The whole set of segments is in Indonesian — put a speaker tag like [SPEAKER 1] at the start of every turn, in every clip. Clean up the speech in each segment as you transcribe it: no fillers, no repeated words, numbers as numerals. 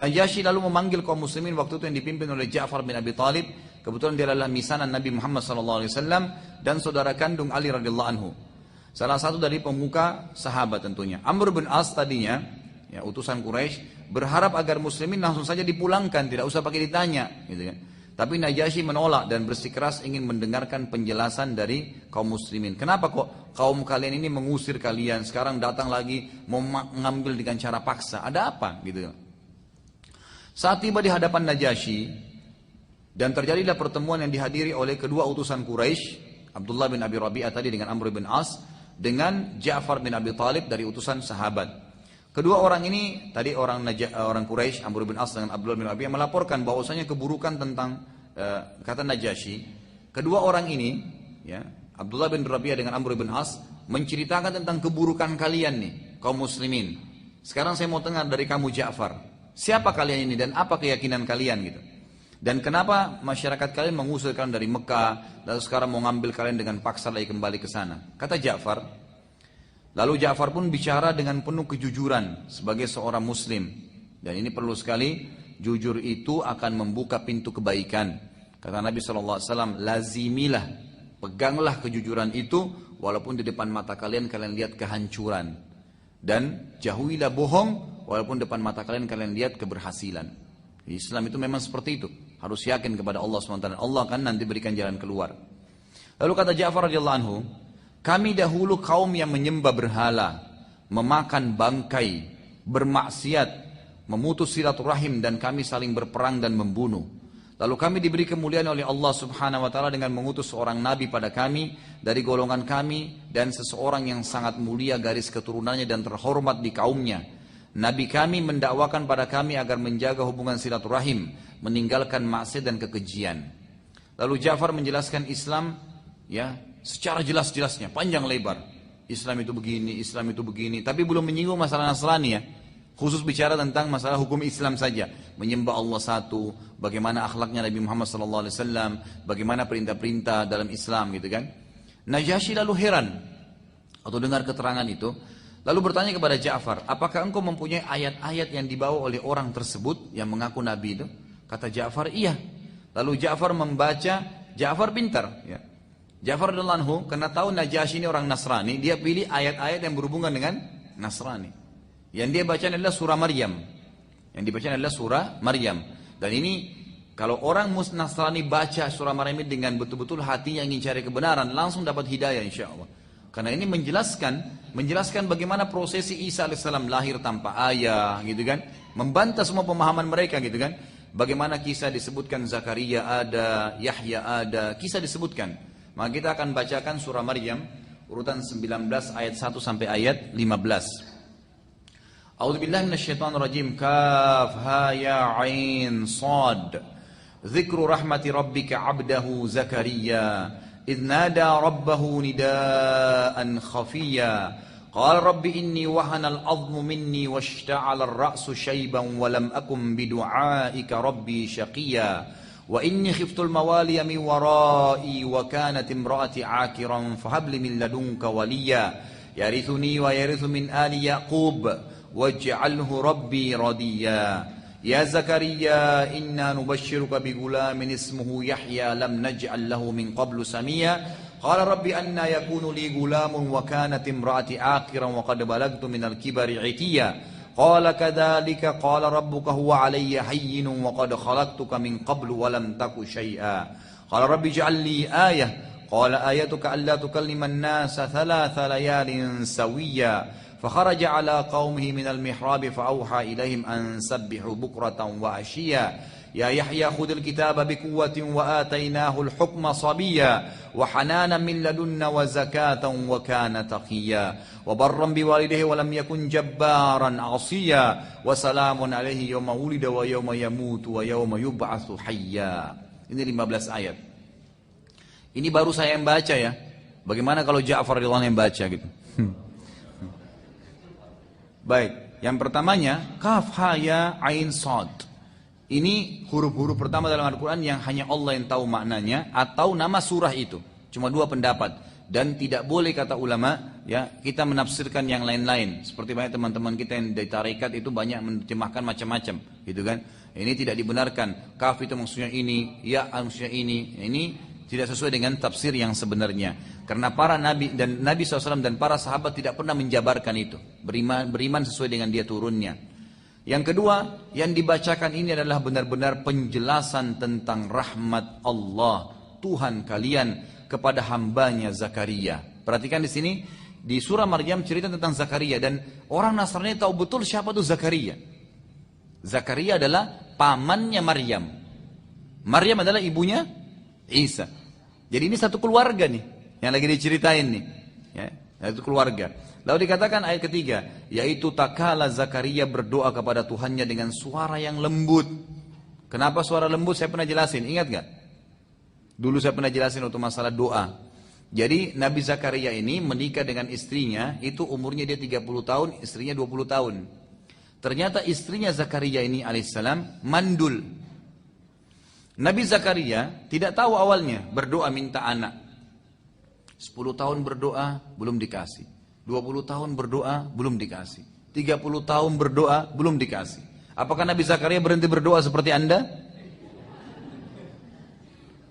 [SPEAKER 1] Najasyi lalu memanggil kaum muslimin waktu itu yang dipimpin oleh Ja'far bin Abi Thalib. Kebetulan dia adalah misanan Nabi Muhammad SAW dan saudara kandung Ali radhiyallahu anhu. Salah satu dari pemuka sahabat tentunya. Amr bin As tadinya, ya, utusan Quraisy, berharap agar muslimin langsung saja dipulangkan, tidak usah pakai ditanya, gitu kan. Tapi Najasyi menolak dan bersikeras ingin mendengarkan penjelasan dari kaum muslimin. Kenapa kok kaum kalian ini mengusir kalian, sekarang datang lagi mau mengambil dengan cara paksa? Ada apa? Gitu. Saat tiba di hadapan Najasyi dan terjadilah pertemuan yang dihadiri oleh kedua utusan Quraisy, Abdullah bin Abi Rabi'ah tadi dengan Amr bin As, dengan Ja'far bin Abi Thalib dari utusan sahabat. Kedua orang ini, tadi orang Quraisy, Amr bin As dengan Abdullah bin Rabi'ah, melaporkan bahwasanya keburukan tentang kata Najasyi. Kedua orang ini, ya, Abdullah bin Rabi'ah dengan Amr bin As, menceritakan tentang keburukan kalian nih, kaum muslimin. Sekarang saya mau dengar dari kamu Ja'far. Siapa kalian ini dan apa keyakinan kalian gitu? Dan kenapa masyarakat kalian mengusir kalian dari Mekah, lalu sekarang mau ngambil kalian dengan paksa lagi kembali ke sana? Kata Ja'far. Lalu Ja'far pun bicara dengan penuh kejujuran sebagai seorang muslim. Dan ini perlu sekali, jujur itu akan membuka pintu kebaikan. Kata Nabi SAW, lazimilah, peganglah kejujuran itu, walaupun di depan mata kalian lihat kehancuran. Dan jauhilah bohong, walaupun depan mata kalian lihat keberhasilan. Islam itu memang seperti itu. Harus yakin kepada Allah SWT. Allah akan nanti berikan jalan keluar. Lalu kata Ja'far radhiyallahu anhu, kami dahulu kaum yang menyembah berhala, memakan bangkai, bermaksiat, memutus silaturahim, dan kami saling berperang dan membunuh. Lalu kami diberi kemuliaan oleh Allah Subhanahu wa taala dengan mengutus seorang nabi pada kami dari golongan kami, dan seseorang yang sangat mulia garis keturunannya dan terhormat di kaumnya. Nabi kami mendakwakan pada kami agar menjaga hubungan silaturahim, meninggalkan maksiat dan kekejian. Lalu Ja'far menjelaskan Islam, ya, secara jelas-jelasnya, panjang lebar. Islam itu begini, Islam itu begini, tapi belum menyinggung masalah Nasrani, ya. Khusus bicara tentang masalah hukum Islam saja, menyembah Allah satu, bagaimana akhlaknya Nabi Muhammad SAW, bagaimana perintah-perintah dalam Islam, gitu kan. Najasyi lalu heran atau dengar keterangan itu, lalu bertanya kepada Ja'far, apakah engkau mempunyai ayat-ayat yang dibawa oleh orang tersebut yang mengaku Nabi itu? Kata Ja'far, iya. Lalu Ja'far membaca, Ja'far pintar, ya. Ja'far radhiyallahu anhu, karena tahu Najasyi ini orang Nasrani, dia pilih ayat-ayat yang berhubungan dengan Nasrani. Yang dia baca adalah surah Maryam. Yang dibaca adalah surah Maryam. Dan ini kalau orang Nasrani baca surah Maryam ini dengan betul-betul hatinya ingin cari kebenaran, langsung dapat hidayah insya Allah. Karena ini menjelaskan bagaimana prosesi Isa alaihissalam lahir tanpa ayah, gitu kan? Membantah semua pemahaman mereka, gitu kan? Bagaimana kisah disebutkan Zakaria ada, Yahya ada, kisah disebutkan. Maka kita akan bacakan surah Maryam urutan 19 ayat 1 sampai ayat 15. A'udzubillahi minasyaitonirrajim. Kaf ha ya ain sad. Dzikru rahmati rabbika 'abdahu Zakaria idh nada rabbahu nidaan khafiyya. Qala rabbi inni wahana al-'azmu minni washta'ala ar-ra'su shayban wa lam akum bidu'aika rabbi shaqiyya. Wa inni khiftul mawaliya min wara'i wa kanat imra'ati 'akiran fahab li min ladunka waliyya yarithuni wa yarithu min ali yaqub waj'alhu rabbi radiya. Ya Zakaria inna nubashshiruka bigulamin ismuhu Yahya lam naj'al lahu min qablu samiyya. Qala rabbi anna yakunu li gulamun wa kanat imraati aqiran wa qad balagtu min al-kibari 'itiyya. Qala kadzalika qala rabbuka huwa 'alayya hayyinun wa qad khalaqtuka min qablu wa lam taku syai'a. Qala rabbi ij'al li ayah. Qala ayatuka alla tukallima an-nasa thalatha layalin sawiyya. فخرج على قومه من المحراب فأوحى إليهم أن سبحوا بكرة وعشيا يا يحيى خذ الكتاب بقوة وآتيناه الحكم صبيا وحنانا من لدنا وزكاة وكان تقيا وبرا بوالده ولم يكن جبارا عصيا وسلام عليه يوم ولد ويوم يموت ويوم يبعث حيا. Ini 15 ayat. Ini baru saya yang baca, ya. Bagaimana kalau Ja'far radhiyallahu anhu yang baca gitu? Baik, yang pertamanya kaf ha ya ain sad. Ini huruf-huruf pertama dalam Al-Quran yang hanya Allah yang tahu maknanya atau nama surah itu. Cuma dua pendapat. Dan tidak boleh kata ulama ya kita menafsirkan yang lain-lain. Seperti banyak teman-teman kita yang dari tarekat itu banyak menerjemahkan macam-macam, gitu kan? Ini tidak dibenarkan. Kaf itu maksudnya ini, ya maksudnya ini. Ini tidak sesuai dengan tafsir yang sebenarnya. Karena para nabi dan Nabi SAW dan para sahabat tidak pernah menjabarkan itu. Beriman sesuai dengan dia turunnya. Yang kedua, yang dibacakan ini adalah benar-benar penjelasan tentang rahmat Allah, Tuhan kalian kepada hambanya Zakaria. Perhatikan di sini, di surah Maryam cerita tentang Zakaria dan orang Nasrani tahu betul siapa itu Zakaria. Zakaria adalah pamannya Maryam. Maryam adalah ibunya Isa. Jadi ini satu keluarga nih yang lagi diceritain nih, ya, satu keluarga. Lalu dikatakan ayat ketiga, yaitu takala Zakaria berdoa kepada Tuhannya dengan suara yang lembut. Kenapa suara lembut? Saya pernah jelasin, ingat gak? Dulu saya pernah jelasin untuk masalah doa. Jadi Nabi Zakaria ini menikah dengan istrinya, itu umurnya dia 30 tahun, istrinya 20 tahun. Ternyata istrinya Zakaria ini alaihissalam mandul. Nabi Zakaria tidak tahu awalnya, berdoa minta anak. 10 tahun berdoa, belum dikasih. 20 tahun berdoa, belum dikasih. 30 tahun berdoa, belum dikasih. Apakah Nabi Zakaria berhenti berdoa seperti Anda?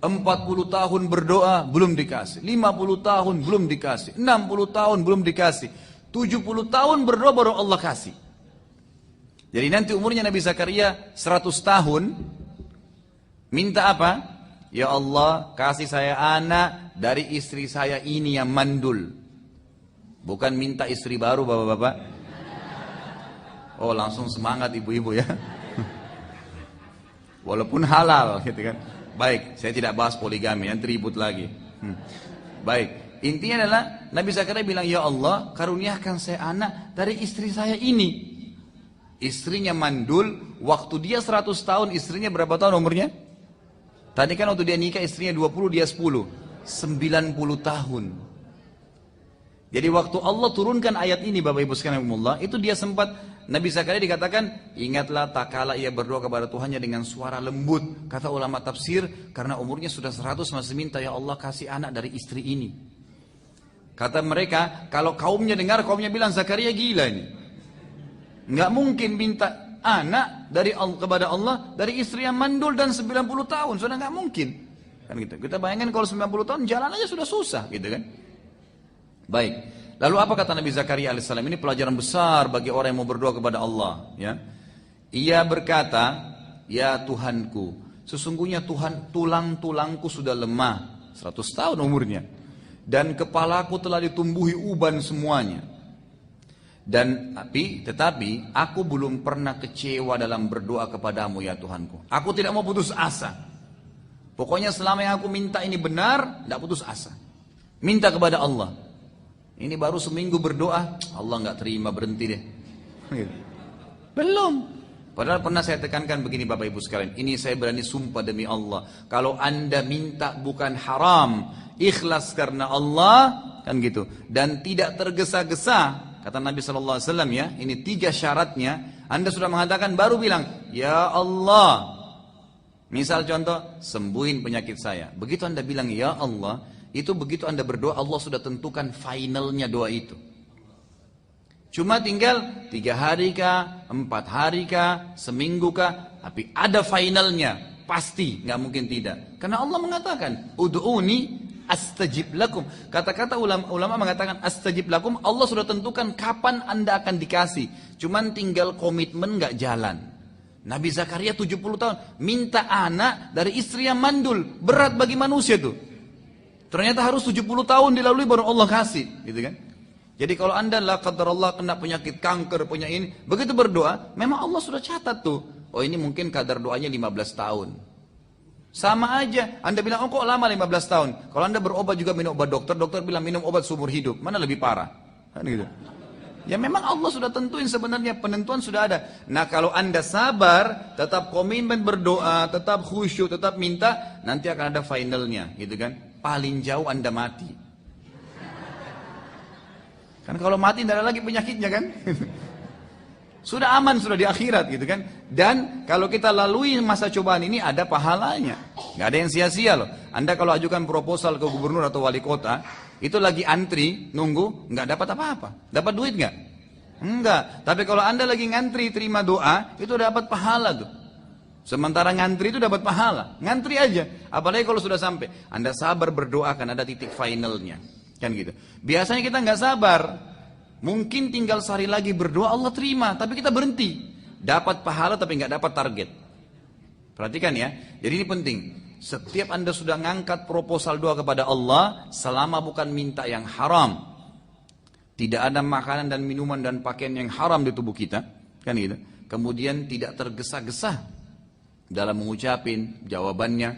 [SPEAKER 1] 40 tahun berdoa, belum dikasih. 50 tahun, belum dikasih. 60 tahun, belum dikasih. 70 tahun berdoa, baru Allah kasih. Jadi nanti umurnya Nabi Zakaria 100 tahun, minta apa? Ya Allah, kasih saya anak dari istri saya ini yang mandul. Bukan minta istri baru bapak-bapak. Oh langsung semangat ibu-ibu ya. Walaupun halal gitu kan. Baik, saya tidak bahas poligami, nanti ribut lagi. Baik, intinya adalah Nabi Zakaria bilang, ya Allah karuniakan saya anak dari istri saya ini. Istrinya mandul, waktu dia 100 tahun, istrinya berapa tahun umurnya? Tadi kan waktu dia nikah istrinya 20, dia 10. 90 tahun. Jadi waktu Allah turunkan ayat ini Bapak Ibu sekalian Allah, itu dia sempat, Nabi Zakaria dikatakan, ingatlah tak kala ia berdoa kepada Tuhannya dengan suara lembut. Kata ulama tafsir, karena umurnya sudah 100 masih minta, ya Allah kasih anak dari istri ini. Kata mereka, kalau kaumnya dengar, kaumnya bilang Zakaria gila ini. Nggak mungkin minta anak dari kepada Allah dari istri yang mandul dan 90 tahun, sudah nggak mungkin. Kan gitu. Kita bayangkan kalau 90 tahun jalan aja sudah susah, gitu kan? Baik. Lalu apa kata Nabi Zakaria alaihissalam? Ini pelajaran besar bagi orang yang mau berdoa kepada Allah. Ya. Ia berkata, ya Tuhanku, sesungguhnya Tuhan tulang-tulangku sudah lemah, 100 tahun umurnya, dan kepalaku telah ditumbuhi uban semuanya. Tetapi aku belum pernah kecewa dalam berdoa kepadamu ya Tuhanku. Aku tidak mau putus asa. Pokoknya selama yang aku minta ini benar, tidak putus asa. Minta kepada Allah. Ini baru seminggu berdoa, Allah nggak terima, berhenti deh. Belum. Padahal pernah saya tekankan begini Bapak Ibu sekalian. Ini saya berani sumpah demi Allah. Kalau Anda minta bukan haram, ikhlas karena Allah, kan gitu. Dan tidak tergesa-gesa. Kata Nabi SAW ya, ini 3 syaratnya. Anda sudah mengatakan baru bilang, ya Allah. Misal contoh, sembuhin penyakit saya. Begitu Anda bilang ya Allah, itu begitu Anda berdoa, Allah sudah tentukan finalnya doa itu. Cuma tinggal 3 hari kah, 4 hari kah, seminggu kah, tapi ada finalnya, pasti, nggak mungkin tidak. Karena Allah mengatakan, ud'uni astajib lakum. Kata-kata ulama mengatakan astajib lakum, Allah sudah tentukan kapan Anda akan dikasih. Cuman tinggal komitmen nggak jalan. Nabi Zakaria 70 tahun minta anak dari istri yang mandul, berat bagi manusia tuh. Ternyata harus 70 tahun dilalui baru Allah kasih, gitu kan? Jadi kalau Anda la qadarullah kena penyakit kanker, punya ini, begitu berdoa, memang Allah sudah catat tuh. Oh ini mungkin kadar doanya 15 tahun. Sama aja, Anda bilang, oh kok lama 15 tahun? Kalau Anda berobat juga minum obat dokter, dokter bilang minum obat seumur hidup, mana lebih parah? Kan gitu. Ya memang Allah sudah tentuin sebenarnya, penentuan sudah ada. Nah kalau Anda sabar, tetap komitmen berdoa, tetap khusyuk, tetap minta, nanti akan ada finalnya, gitu kan? Paling jauh Anda mati. Kan kalau mati tidak ada lagi penyakitnya kan? Sudah aman, sudah di akhirat gitu kan. Dan kalau kita lalui masa cobaan ini ada pahalanya. Nggak ada yang sia-sia loh. Anda kalau ajukan proposal ke gubernur atau wali kota, itu lagi antri, nunggu, nggak dapat apa-apa. Dapat duit nggak? Enggak. Tapi kalau Anda lagi ngantri terima doa, itu dapat pahala tuh. Sementara ngantri itu dapat pahala. Ngantri aja. Apalagi kalau sudah sampai. Anda sabar berdoa kan ada titik finalnya. Kan gitu. Biasanya kita nggak sabar. Mungkin tinggal sehari lagi berdoa Allah terima. Tapi kita berhenti. Dapat pahala tapi nggak dapat target. Perhatikan ya. Jadi ini penting. Setiap Anda sudah ngangkat proposal doa kepada Allah. Selama bukan minta yang haram. Tidak ada makanan dan minuman dan pakaian yang haram di tubuh kita. Kan gitu. Kemudian tidak tergesa-gesa dalam mengucapin jawabannya,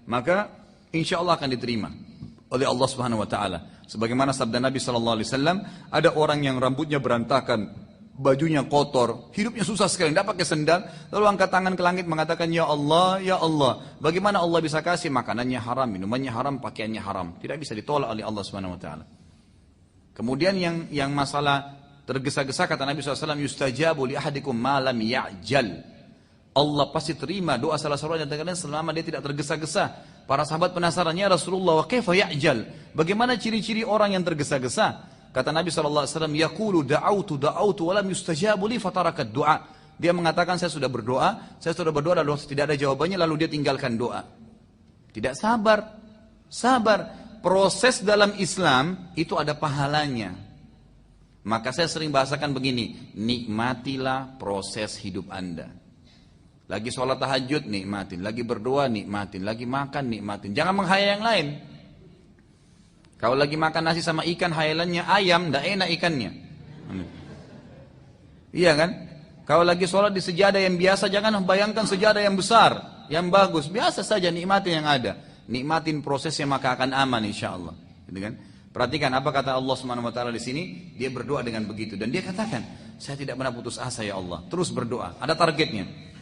[SPEAKER 1] maka insya Allah akan diterima oleh Allah Subhanahu Wa Taala. Sebagaimana sabda Nabi Sallallahu Alaihi Wasallam, ada orang yang rambutnya berantakan, bajunya kotor, hidupnya susah sekali, tidak pakai sendal, lalu angkat tangan ke langit mengatakan, ya Allah, bagaimana Allah bisa kasih makanannya haram, minumannya haram, pakaiannya haram, tidak bisa ditolak oleh Allah Subhanahu Wa Taala. Kemudian yang masalah tergesa-gesa kata Nabi SAW, yustajabu li ahadikum ma lam ya'jal. Allah pasti terima doa salah seorang yang kalian selama dia tidak tergesa-gesa. Para sahabat penasarannya Rasulullah, wa kaifa ya'jal? Bagaimana ciri-ciri orang yang tergesa-gesa? Kata Nabi SAW, yaqulu da'autu wa lam yustajabu li fatarakat du'a. Dia mengatakan saya sudah berdoa lalu tidak ada jawabannya lalu dia tinggalkan doa. Tidak sabar. Proses dalam Islam itu ada pahalanya. Maka saya sering bahasakan begini, nikmatilah proses hidup Anda. Lagi sholat tahajud nikmatin, lagi berdoa nikmatin, lagi makan nikmatin. Jangan menghayal yang lain. Kalau lagi makan nasi sama ikan, hayalannya ayam, tidak enak ikannya. Iya kan? Kalau lagi sholat di sejadah yang biasa, jangan membayangkan sejadah yang besar, yang bagus. Biasa saja nikmatin yang ada. Nikmatin prosesnya maka akan aman insya Allah. Gitu kan? Perhatikan apa kata Allah Subhanahu Wa Taala di sini. Dia berdoa dengan begitu dan dia katakan, saya tidak pernah putus asa ya Allah. Terus berdoa. Ada targetnya.